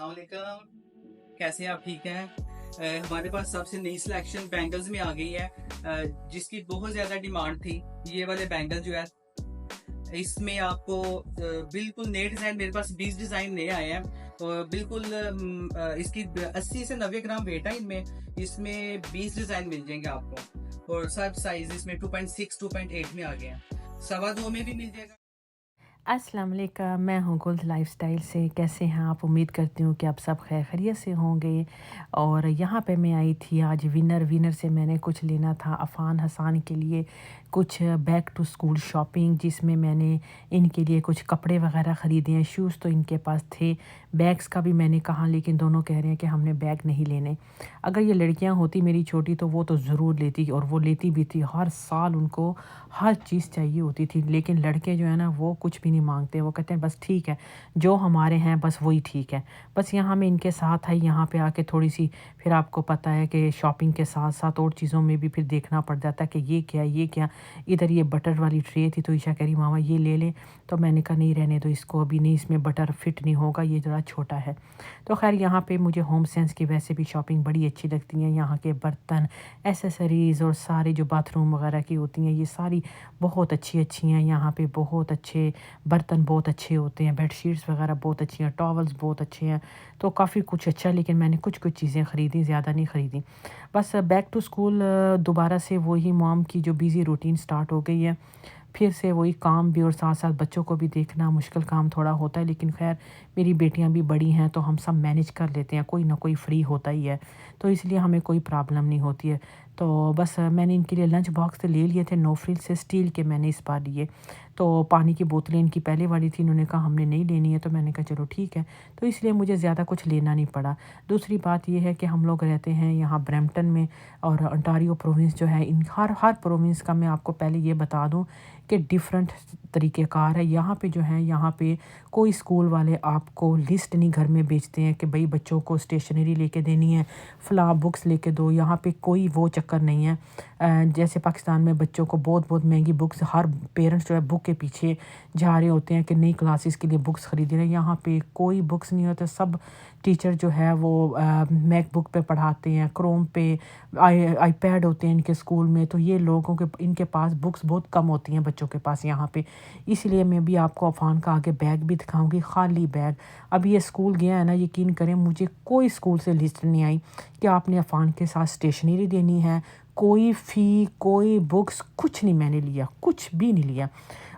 अस्सलाम वालेकुम, कैसे हैं आप? ठीक हैं? हमारे पास सबसे नई सिलेक्शन बैंगल्स में आ गई है, जिसकी बहुत ज़्यादा डिमांड थी। ये वाले बैंगल जो है, इसमें आपको बिल्कुल नए डिज़ाइन, मेरे पास 20 डिज़ाइन नए आए हैं और बिल्कुल इसकी 80 से 90 ग्राम वेट है इनमें। इसमें 20 डिज़ाइन मिल जाएंगे आपको और सब साइज इसमें 2.6 2.8 में आ गए हैं, 2.25 में भी मिल जाएगा। अस्सलाम वालेकुम, मैं हूँ गुल लाइफ़स्टाइल से। कैसे हैं आप? उम्मीद करती हूँ कि आप सब खैर खैरियत से होंगे। और यहाँ पे मैं आई थी आज विनर से मैंने कुछ लेना था अफ़ान हसान के लिए, कुछ बैक टू स्कूल शॉपिंग, जिसमें मैंने इनके लिए कुछ कपड़े वगैरह ख़रीदे हैं। शूज़ तो इनके पास थे, बैग्स का भी मैंने कहा, लेकिन दोनों कह रहे हैं कि हमने बैग नहीं लेने। अगर ये लड़कियाँ होती मेरी छोटी तो वो तो ज़रूर लेती, और वो लेती भी थी। हर साल उनको हर चीज़ चाहिए होती थी। लेकिन लड़के जो है ना, वो कुछ भी नहीं माँगते। वो कहते हैं बस ठीक है, जो हमारे हैं बस वही ठीक है। बस यहाँ मैं इनके साथ आई, यहाँ पे आके थोड़ी-सी, फिर आपको पता है कि शॉपिंग के साथ-साथ और चीज़ों में भी फिर देखना पड़ जाता है कि ये क्या, ये क्या। इधर ये बटर वाली ट्रे थी तो ईशा कह रही मामा ये ले लें, तो मैंने कहा नहीं रहने दो इसको, अभी नहीं, इसमें बटर फिट नहीं होगा, ये ज़रा छोटा है। तो ख़ैर यहाँ पे मुझे होम सेंस की वैसे भी शॉपिंग बड़ी अच्छी लगती है। यहाँ के बर्तन, एक्सेसरीज़ और सारे जो बाथरूम वगैरह की होती हैं, ये सारी बहुत अच्छी-अच्छी हैं। यहाँ पे बहुत अच्छे बर्तन बहुत अच्छे होते हैं, बेडशीट्स वगैरह बहुत अच्छी हैं, टॉवल्स बहुत अच्छे हैं। तो काफ़ी कुछ अच्छा है, लेकिन मैंने कुछ-कुछ चीज़ें ख़रीदी, ज़्यादा नहीं ख़रीदी। बस बैक टू स्कूल दोबारा से वही मॉम की जो बिज़ी रूटीन स्टार्ट हो गई है। फिर से वही काम भी, और साथ-साथ बच्चों को भी देखना मुश्किल काम थोड़ा होता है, लेकिन ख़ैर मेरी बेटियाँ भी बड़ी हैं तो हम सब मैनेज कर लेते हैं, कोई ना कोई फ्री होता ही है। तो इसलिए हमें कोई प्रॉब्लम नहीं होती है। तो बस मैंने इनके लिए लंच बॉक्स तो ले लिए थे, नो फ्रिल से, स्टील के मैंने इस बार लिए। तो पानी की बोतलें इनकी पहले वाली थी, इन्होंने कहा हमने नहीं लेनी है, तो मैंने कहा चलो ठीक है। तो इसलिए मुझे ज़्यादा कुछ लेना नहीं पड़ा। दूसरी बात ये है कि हम लोग रहते हैं यहाँ ब्रैम्पटन में, और ओंटारियो प्रोविंस जो है, इन हर हर प्रोविंस का मैं आपको पहले ये बता दूँ कि डिफरेंट तरीक़ेकार है। यहाँ पे जो है, यहाँ पे कोई स्कूल वाले आपको लिस्ट नहीं घर में भेजते हैं कि भई बच्चों को स्टेशनरी लेके देनी है, फलाँ बुक्स लेके दो। यहाँ पे कोई वो चक्कर नहीं है। जैसे पाकिस्तान में बच्चों को बहुत-बहुत महँगी बुक्स, हर पेरेंट्स जो है बुक के पीछे जा रहे होते हैं कि नई क्लासेस के लिए बुक्स खरीद रहे हैं। यहाँ पे कोई बुक्स नहीं होता, सब टीचर जो है वो मैकबुक पे पढ़ाते हैं, क्रोम पे, आईपैड होते हैं इनके स्कूल में। तो ये लोगों के इनके पास बुक्स बहुत कम होती हैं बच्चों के पास यहाँ पे। इसलिए मैं भी आपको अफ़ान का आगे बैग भी दिखाऊँगी, खाली बैग। अभी ये स्कूल गया है ना, यकीन करें मुझे कोई स्कूल से लिस्ट नहीं आई कि आपने अफ़ान के साथ स्टेशनरी देनी है, कोई फ़ी, कोई बुक्स, कुछ नहीं मैंने लिया, कुछ भी नहीं लिया।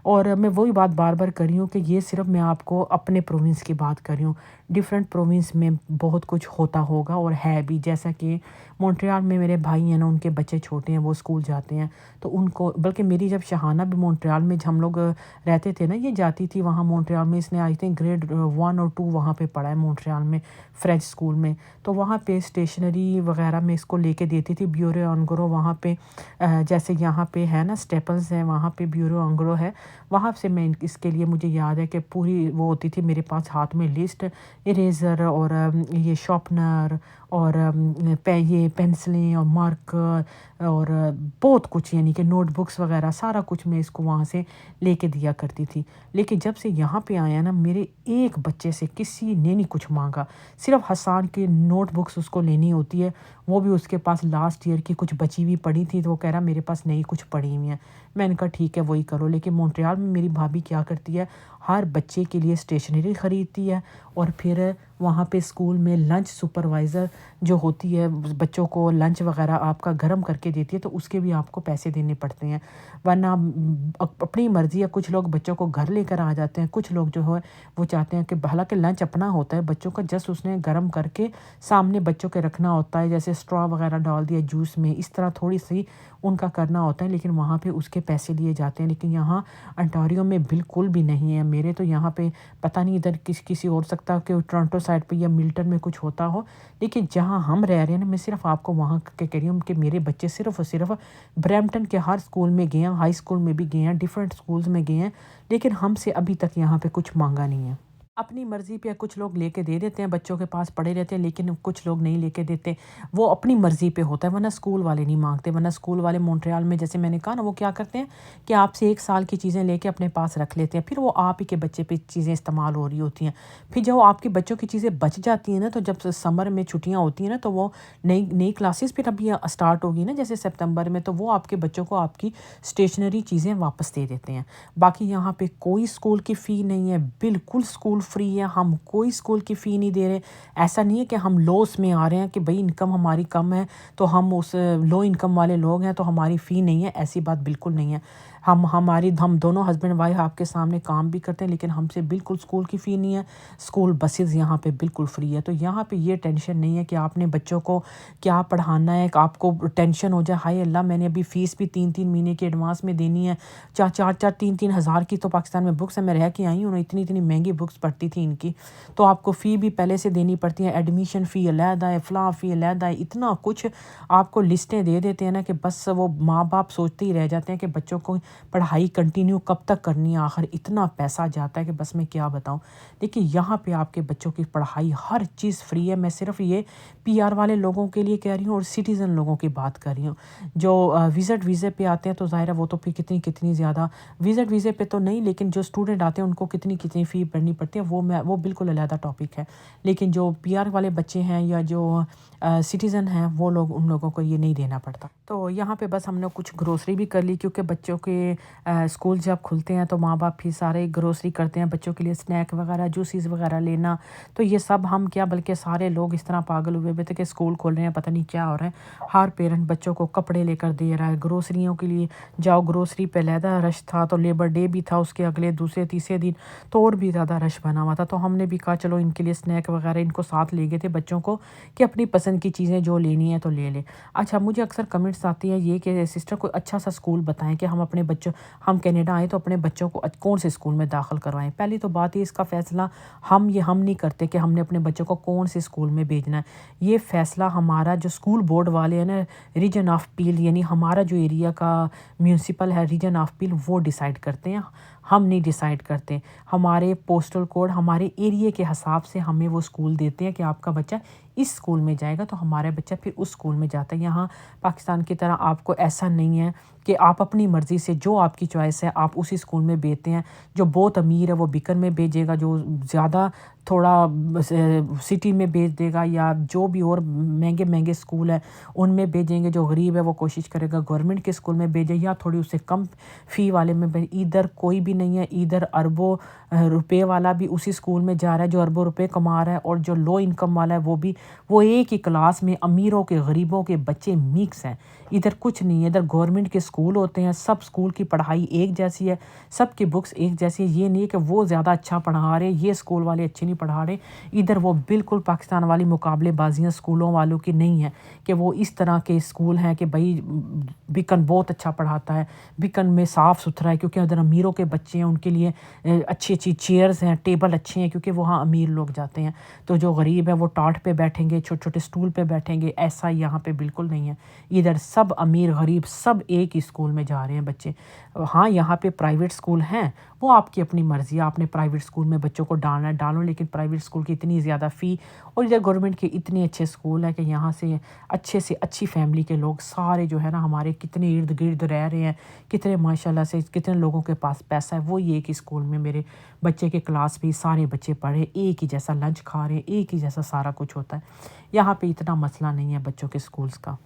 और मैं वही बात बार-बार कर रही हूँ कि ये सिर्फ़ मैं आपको अपने प्रोविंस की बात कर रही हूँ। डिफरेंट प्रोविंस में बहुत कुछ होता होगा, और है भी। जैसा कि मॉन्ट्रियल में मेरे भाई हैं ना, उनके बच्चे छोटे हैं, वो स्कूल जाते हैं, तो उनको, बल्कि मेरी जब शहाना भी मॉन्ट्रियल में हम लोग रहते थे ना, ये जाती थी वहाँ मॉन्ट्रियल में। इसने आई थिंक ग्रेड 1 और 2 वहाँ पे पढ़ा है मॉन्ट्रियल में, फ्रेंच स्कूल में। तो वहाँ पे स्टेशनरी वगैरह मैं इसको लेके देती थी, ब्यूरो एंग्रो वहाँ पे। जैसे यहाँ पे है ना स्टेपल्स है, वहाँ पे ब्यूरो एंग्रो है। वहाँ से मैं इसके लिए, मुझे याद है कि पूरी वो होती थी मेरे पास हाथ में लिस्ट, इरेज़र और ये शार्पनर और ये पेंसिलें और मार्कर और बहुत कुछ, यानी कि नोटबुक्स वगैरह सारा कुछ मैं इसको वहाँ से लेके दिया करती थी। लेकिन जब से यहाँ पे आया ना, मेरे एक बच्चे से किसी ने नहीं कुछ माँगा। सिर्फ़ हसान की नोटबुक्स उसको लेनी होती है, वो भी उसके पास लास्ट ईयर की कुछ बची हुई पड़ी थी, तो वो कह रहा मेरे पास नई कुछ पड़ी हुई हैं। मैंने कहा ठीक है वही करो। लेकिन मॉन्ट्रियल में मेरी भाभी क्या करती है, हर बच्चे के लिए स्टेशनरी ख़रीदती है, और फिर वहाँ पे स्कूल में लंच सुपरवाइज़र जो होती है, बच्चों को लंच वगैरह आपका गर्म करके देती है, तो उसके भी आपको पैसे देने पड़ते हैं। वरना अपनी मर्ज़ी है, कुछ लोग बच्चों को घर लेकर आ जाते हैं, कुछ लोग जो है वो चाहते हैं कि हालाँकि लंच अपना होता है बच्चों का, जस्ट उसने गर्म करके सामने बच्चों के रखना होता है, जैसे स्ट्रॉ वगैरह डाल दिया जूस में, इस तरह थोड़ी-सी उनका करना होता है, लेकिन वहाँ पे उसके पैसे लिए जाते हैं। लेकिन यहाँ ओंटारियो में बिल्कुल भी नहीं है। मेरे तो यहाँ पे पता नहीं इधर किसी और, सकता है कि टोरंटो साइड पे या मिल्टन में कुछ होता हो, लेकिन जहाँ हम रह रहे हैं ना, मैं सिर्फ़ आपको वहाँ के कह रही हूँ कि मेरे बच्चे सिर्फ़ और सिर्फ़ ब्रैम्पटन के हर स्कूल में गए हैं, हाई स्कूल में भी गए हैं, डिफरेंट स्कूल्स में गए हैं, लेकिन हमसे अभी तक यहाँ पे कुछ माँगा नहीं है। अपनी मर्ज़ी पे कुछ लोग लेके दे देते हैं, बच्चों के पास पड़े रहते हैं, लेकिन कुछ लोग नहीं लेके देते। वो अपनी मर्ज़ी पे होता है, वरना स्कूल वाले नहीं माँगते, वरना स्कूल वाले मॉन्ट्रियल में जैसे मैंने कहा ना, वो क्या करते हैं कि आपसे 1 साल की चीज़ें लेके अपने पास रख लेते हैं, फिर वो आप ही के बच्चे पे चीज़ें इस्तेमाल हो रही होती हैं। फिर जब आपके बच्चों की चीज़ें बच जाती हैं ना, तो जब समर में छुट्टियाँ होती हैं ना, तो वो नई नई क्लासेस फिर अभी स्टार्ट होगी ना, जैसे सितंबर में, तो वो आपके बच्चों को आपकी स्टेशनरी चीज़ें वापस दे देते हैं। बाकी यहाँ पे कोई स्कूल की फ़ी नहीं है, बिल्कुल स्कूल फ्री है, हम कोई स्कूल की फ़ी नहीं दे रहे। ऐसा नहीं है कि हम लॉस में आ रहे हैं कि भई इनकम हमारी कम है, तो हम उस लो इनकम वाले लोग हैं तो हमारी फ़ी नहीं है, ऐसी बात बिल्कुल नहीं है। हम दोनों हस्बैंड वाइफ आपके सामने काम भी करते हैं, लेकिन हमसे बिल्कुल स्कूल की फ़ी नहीं है। स्कूल बसेज़ यहाँ पे बिल्कुल फ्री है, तो यहाँ पे ये टेंशन नहीं है कि आपने बच्चों को क्या पढ़ाना है, कि आपको टेंशन हो जाए, हाय अल्लाह मैंने अभी फ़ीस भी 3-3 महीने की एडवांस में देनी है। 4-4 3-3 हज़ार की तो पाकिस्तान में बुक्स हैं, मैं रह के आई हूँ ना, इतनी-इतनी महँगी बुक्स पड़ती थी इनकी। तो आपको फ़ी भी पहले से देनी पड़ती है, एडमिशन फ़ी अलहदा है, फ़लाँ फ़ी अलहदा है, इतना कुछ आपको लिस्टें दे देते हैं ना कि बस वो माँ-बाप सोचते ही रह जाते हैं कि बच्चों को पढ़ाई कंटिन्यू कब तक करनी है, आखिर इतना पैसा जाता है कि बस मैं क्या बताऊँ। देखिए यहाँ पे आपके बच्चों की पढ़ाई हर चीज़ फ्री है, मैं सिर्फ़ ये पीआर वाले लोगों के लिए कह रही हूँ और सिटीज़न लोगों की बात कर रही हूँ। जो विज़िट वीज़े पे आते हैं तो ज़ाहिर है वो तो फिर कितनी ज़्यादा, विज़िट वीज़े पे तो नहीं, लेकिन जो स्टूडेंट आते हैं उनको कितनी फ़ी भरनी पड़ती है, वो बिल्कुल अलहदा टॉपिक है। लेकिन जो पीआर वाले बच्चे हैं या जो सिटीज़न हैं, वो लोग, उन लोगों को ये नहीं देना पड़ता। तो यहाँ पे बस हमने कुछ ग्रोसरी भी कर ली, क्योंकि बच्चों के स्कूल जब खुलते हैं तो माँ-बाप फिर सारे ग्रोसरी करते हैं, बच्चों के लिए स्नैक वगैरह, जूसेस वगैरह लेना। तो ये सब हम क्या, बल्कि सारे लोग इस तरह पागल हुए हुए थे कि स्कूल खोल रहे हैं, पता नहीं क्या हो रहा है। हर पेरेंट बच्चों को कपड़े लेकर दे रहा है, ग्रोसरियों के लिए जाओ, ग्रोसरी पे अलहदा रश था, तो लेबर डे भी था उसके अगले दूसरे तीसरे दिन, तो और भी ज़्यादा रश बना हुआ था। तो हमने भी कहा चलो इनके लिए स्नैक वगैरह इनको साथ ले गए थे बच्चों को, कि अपनी पसंद की चीज़ें जो लेनी है तो ले लें। अच्छा, मुझे अक्सर कमेंट्स आती हैं ये कि सिस्टर कोई अच्छा सा स्कूल बताएँ कि हम कनाडा आएँ तो अपने बच्चों को कौन से स्कूल में दाखिल करवाएँ। पहली तो बात है, इसका फ़ैसला हम नहीं करते कि हमने अपने बच्चों को कौन से स्कूल में भेजना है। ये फ़ैसला हमारा जो स्कूल बोर्ड वाले हैं ना, रीजन ऑफ पील, यानी हमारा जो एरिया का म्यूनसिपल है रीजन ऑफ पील, वो डिसाइड करते हैं, हम नहीं डिसाइड करते। हमारे पोस्टल कोड हमारे एरिया के हिसाब से हमें वो स्कूल देते हैं कि आपका बच्चा इस स्कूल में जाएगा, तो हमारा बच्चा फिर उस स्कूल में जाता है। यहाँ पाकिस्तान की तरह आपको ऐसा नहीं है कि आप अपनी मर्ज़ी से, जो आपकी चॉइस है आप उसी स्कूल में भेजते हैं। जो बहुत अमीर है वो बीकन में भेजेगा, जो ज़्यादा थोड़ा सिटी में भेज देगा, या जो भी और महंगे स्कूल हैं उनमें भेजेंगे। जो गरीब है वो कोशिश करेगा गवर्नमेंट के स्कूल में भेजे, या थोड़ी उससे कम फ़ी वाले में भेजे। इधर कोई भी नहीं है, इधर अरबों रुपए वाला भी उसी स्कूल में जा रहा है जो अरबों रुपए कमा रहा है, और जो लो इनकम वाला है वो भी, वो एक ही क्लास में अमीरों के गरीबों के बच्चे मिक्स हैं। इधर कुछ नहीं है, इधर गवर्नमेंट के स्कूल होते हैं, सब स्कूल की पढ़ाई एक जैसी है, सबकी बुक्स एक जैसी है। ये नहीं है कि वो ज़्यादा अच्छा पढ़ा रहे, ये स्कूल वाले अच्छे नहीं पढ़ा रहे। इधर वो बिल्कुल पाकिस्तान वाली मुकाबलेबाजियाँ स्कूलों वालों की नहीं है कि वो इस तरह के स्कूल हैं कि भाई बिकन बहुत अच्छा पढ़ाता है, बिकन में साफ़ सुथरा है, क्योंकि उधर अमीरों के बच्चे हैं, उनके लिए अच्छी अच्छी चेयर्स हैं, टेबल अच्छे हैं, क्योंकि वहाँ अमीर लोग जाते हैं। तो जो गरीब है वो टाट पे बैठेंगे, छोटे छोटे स्टूल पे बैठेंगे, ऐसा यहाँ पे बिल्कुल नहीं है। इधर सब अमीर गरीब सब एक ही स्कूल में जा रहे हैं बच्चे। हाँ, यहाँ पे प्राइवेट स्कूल हैं, वो आपकी अपनी मर्ज़ी है, आपने प्राइवेट स्कूल में बच्चों को डालना है डालो, लेकिन प्राइवेट स्कूल की इतनी ज़्यादा फ़ी, और इधर गवर्नमेंट के इतने अच्छे स्कूल हैं कि यहाँ से अच्छी फैमिली के लोग सारे जो है ना हमारे कितने इर्द गिर्द रह रहे हैं, कितने माशाल्लाह से कितने लोगों के पास पैसा है, वो ये एक ही स्कूल में मेरे बच्चे के क्लास भी सारे बच्चे पढ़े, एक ही जैसा लंच खा रहे हैं, एक ही जैसा सारा कुछ होता है। यहाँ पे इतना मसला नहीं है बच्चों के स्कूल्स का।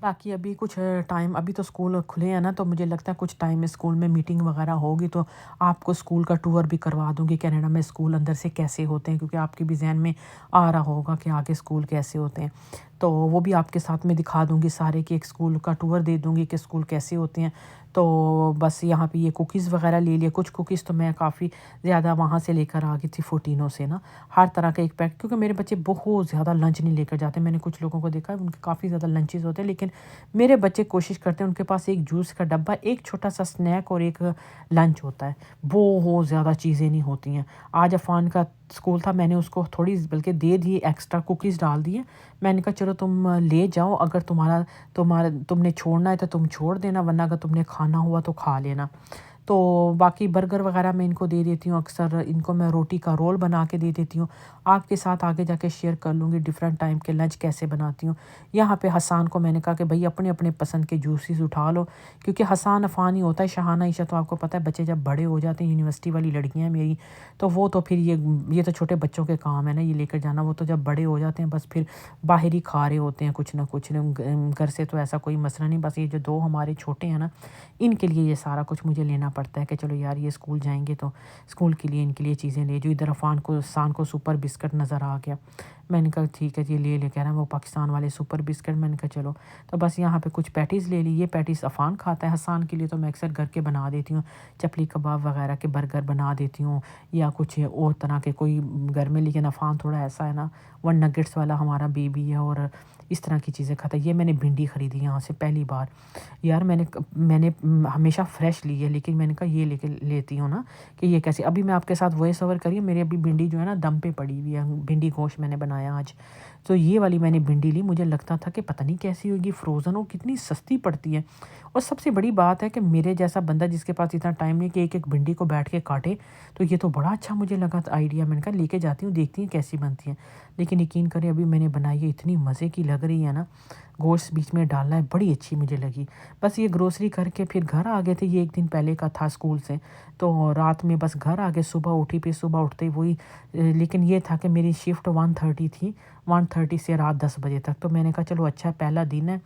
बाकी अभी कुछ टाइम, अभी तो स्कूल खुले हैं ना, तो मुझे लगता है कुछ टाइम में स्कूल में मीटिंग वगैरह होगी, तो आपको स्कूल का टूर भी करवा दूँगी कनाडा में स्कूल अंदर से कैसे होते हैं, क्योंकि आपके भी ज़हन में आ रहा होगा कि आगे स्कूल कैसे होते हैं। तो वो भी आपके साथ में दिखा दूँगी सारे, कि एक स्कूल का टूर दे दूँगी कि स्कूल कैसे होते हैं। तो बस यहाँ पे ये कुकीज़ वगैरह ले लिए, कुछ कुकीज़ तो मैं काफ़ी ज़्यादा वहाँ से लेकर आ गई थी फोर्टिनो से ना, हर तरह का एक पैक, क्योंकि मेरे बच्चे बहुत ज़्यादा लंच नहीं लेकर जाते। मैंने कुछ लोगों को देखा है उनके काफ़ी ज़्यादा लंचेस होते हैं, लेकिन मेरे बच्चे कोशिश करते हैं उनके पास एक जूस का डब्बा, एक छोटा सा स्नैक और एक लंच होता है, बहुत ज़्यादा चीज़ें नहीं होती हैं। आज अफ़ान का स्कूल था, मैंने उसको थोड़ी बल्कि दे दी, एक्स्ट्रा कुकीज़ डाल दिए। मैंने कहा चलो तुम ले जाओ, अगर तुमने छोड़ना है तो तुम छोड़ देना, वरना अगर तुमने खाना हुआ तो खा लेना। تو باقی برگر وغیرہ میں ان کو دے دیتی ہوں، اکثر ان کو میں روٹی کا رول بنا کے دے دیتی ہوں۔ آپ کے ساتھ آگے جا کے شیئر کر لوں گی ڈفرینٹ ٹائم کے لنچ کیسے بناتی ہوں۔ یہاں پہ حسان کو میں نے کہا کہ بھائی اپنے اپنے پسند کے جوسز اٹھا لو، کیونکہ حسان عفان ہی ہوتا ہے، شہانہ عائشہ تو آپ کو پتہ ہے بچے جب بڑے ہو جاتے ہیں، یونیورسٹی والی لڑکیاں ہیں میری، تو وہ تو پھر یہ تو چھوٹے بچوں کے کام ہے نا یہ لے کر جانا، وہ تو جب بڑے ہو جاتے ہیں بس پھر باہر ہی کھا رہے ہوتے ہیں کچھ نہ کچھ، گھر سے تو ایسا کوئی مسئلہ نہیں، بس یہ جو دو ہمارے چھوٹے ہیں نا ان کے لیے یہ سارا کچھ مجھے لینا پڑتا ہے کہ چلو یار یہ اسکول جائیں گے تو اسکول کے لیے ان کے لیے چیزیں لے جو۔ ادھر عفان کو سان کو سپر بسکٹ نظر آ گیا، میں نے کہا ٹھیک ہے یہ لے کہہ رہا ہے وہ پاکستان والے سپر بسکٹ، میں نے کہا چلو، تو بس یہاں پہ کچھ پیٹیز لے لی۔ یہ پیٹیز عفان کھاتا ہے، حسان کے لیے تو میں اکثر گھر کے بنا دیتی ہوں، چپلی کباب وغیرہ کے برگر بنا دیتی ہوں یا کچھ اور طرح کے کوئی گھر میں، لیکن عفان تھوڑا ایسا ہے نا، وہ نگٹس والا ہمارا بیبی ہے اور اس طرح کی چیزیں کھاتا ہے۔ یہ میں نے بھنڈی خریدی یہاں سے پہلی بار، یار میں نے ہمیشہ فریش لی ہے، لیکن میں نے کہا یہ لے کے لیتی ہوں نا کہ یہ کیسے، ابھی میں آپ کے ساتھ وائس اوور کریے، میری ابھی بھنڈی جو ہے نا دم پہ پڑی ہوئی ہے، بھنڈی گوشت میں نے بنایا آج، تو یہ والی میں نے بھنڈی لی، مجھے لگتا تھا کہ پتہ نہیں کیسی ہوگی، فروزن ہو کتنی سستی پڑتی ہے، اور سب سے بڑی بات ہے کہ میرے جیسا بندہ جس کے پاس اتنا ٹائم نہیں کہ ایک ایک بھنڈی کو بیٹھ کے کاٹے، تو یہ تو بڑا اچھا مجھے لگا آئیڈیا، میں نے کہا لے کے جاتی ہوں دیکھتی ہیں کیسی بنتی ہیں، لیکن یقین کریں ابھی میں نے بنائی ہے، اتنی مزے کی لگ رہی ہے نا، گوشت بیچ میں ڈالنا ہے، بڑی اچھی مجھے لگی۔ بس یہ گروسری کر کے پھر گھر آ گئے تھے، یہ ایک دن پہلے کا تھا اسکول سے، تو رات میں بس گھر آ گئے، صبح اٹھی، پھر صبح اٹھتے ہی وہی لیکن یہ تھا کہ میری شفٹ 1:30 تھی، 1:30 سے رات 10 بجے تک، تو میں نے کہا چلو اچھا پہلا دن ہے،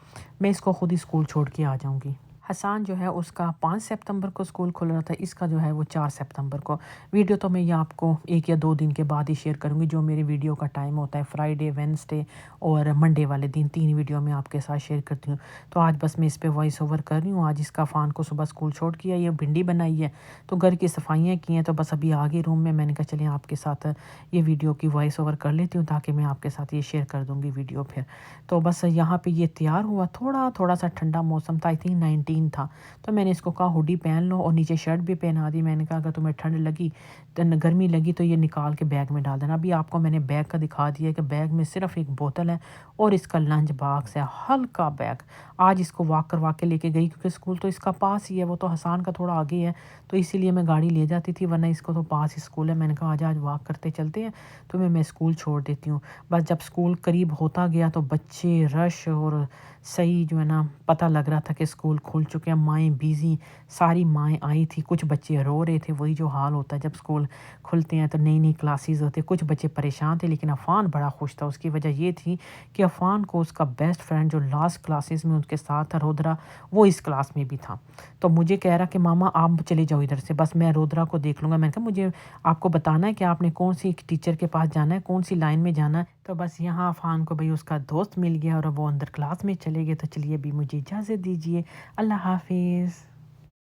میں اس کو خود ہی اسکول چھوڑ کے آ جاؤں گی۔ حسان جو ہے اس کا 5 سپتمبر کو اسکول کھل رہا تھا، اس کا جو ہے وہ 4 سپتمبر کو۔ ویڈیو تو میں یہ آپ کو 1 یا 2 دن کے بعد ہی شیئر کروں گی، جو میرے ویڈیو کا ٹائم ہوتا ہے فرائیڈے، وینسڈے اور منڈے والے دن، 3 ویڈیو میں آپ کے ساتھ شیئر کرتی ہوں۔ تو آج بس میں اس پہ وائس اوور کر رہی ہوں، آج اس کا فان کو صبح اسکول چھوڑ کیا، یہ بھنڈی بنائی ہے، تو گھر کی صفائیاں کی ہیں، تو بس ابھی آگے روم میں نے کہا چلیں آپ کے ساتھ یہ ویڈیو کی وائس اوور کر لیتی ہوں تاکہ میں آپ کے ساتھ یہ شیئر کر دوں گی ویڈیو پھر۔ تو بس یہاں پہ یہ تیار ہوا، تھوڑا سا ٹھنڈا موسم تھا، آئی تھنک 19 تھا، تو میں نے اس کو کہا ہوڈی پہن لو اور نیچے شرٹ بھی پہنا دی، میں نے کہا اگر تمہیں ٹھنڈ لگی گرمی لگی تو یہ نکال کے بیگ میں ڈال دینا۔ ابھی آپ کو میں نے بیگ کا دکھا دیا کہ بیگ میں صرف ایک بوتل ہے اور اس کا لنچ باکس ہے، ہلکا بیگ، آج اس کو واک کروا کے لے کے گئی کیونکہ اسکول تو اس کا پاس ہی ہے، وہ تو حسان کا تھوڑا آگے ہے، تو اسی لیے میں گاڑی لے جاتی تھی، ورنہ اس کو تو پاس اسکول ہے، میں نے کہا آج واک کرتے چلتے ہیں، تمہیں میں اسکول چھوڑ دیتی ہوں۔ بس جب اسکول قریب ہوتا گیا تو بچے رش اور صحیح جو ہے نا پتہ لگ رہا تھا کہ اسکول کھل چکے ہیں، مائیں بیزی، ساری مائیں آئی تھی، کچھ بچے رو رہے تھے، وہی جو حال ہوتا ہے جب اسکول کھلتے ہیں تو نئی نئی کلاسز ہوتے ہیں، کچھ بچے پریشان تھے، لیکن عفان بڑا خوش تھا۔ اس کی وجہ یہ تھی کہ عفان کو اس کا بیسٹ فرینڈ جو لاسٹ کلاسز میں ان کے ساتھ تھا رودرا، وہ اس کلاس میں بھی تھا، تو مجھے کہہ رہا کہ ماما آپ چلے جاؤ ادھر سے، بس میں رودرا کو دیکھ لوں گا۔ میں نے کہا مجھے آپ کو بتانا ہے کہ آپ نے کون سی ٹیچر کے پاس جانا ہے، کون سی لائن میں جانا ہے، تو بس یہاں عفان کو بھئی اس کا دوست مل گیا اور وہ اندر کلاس میں چلے گئے، تو چلیے ابھی مجھے اجازت دیجیے، اللہ حافظ۔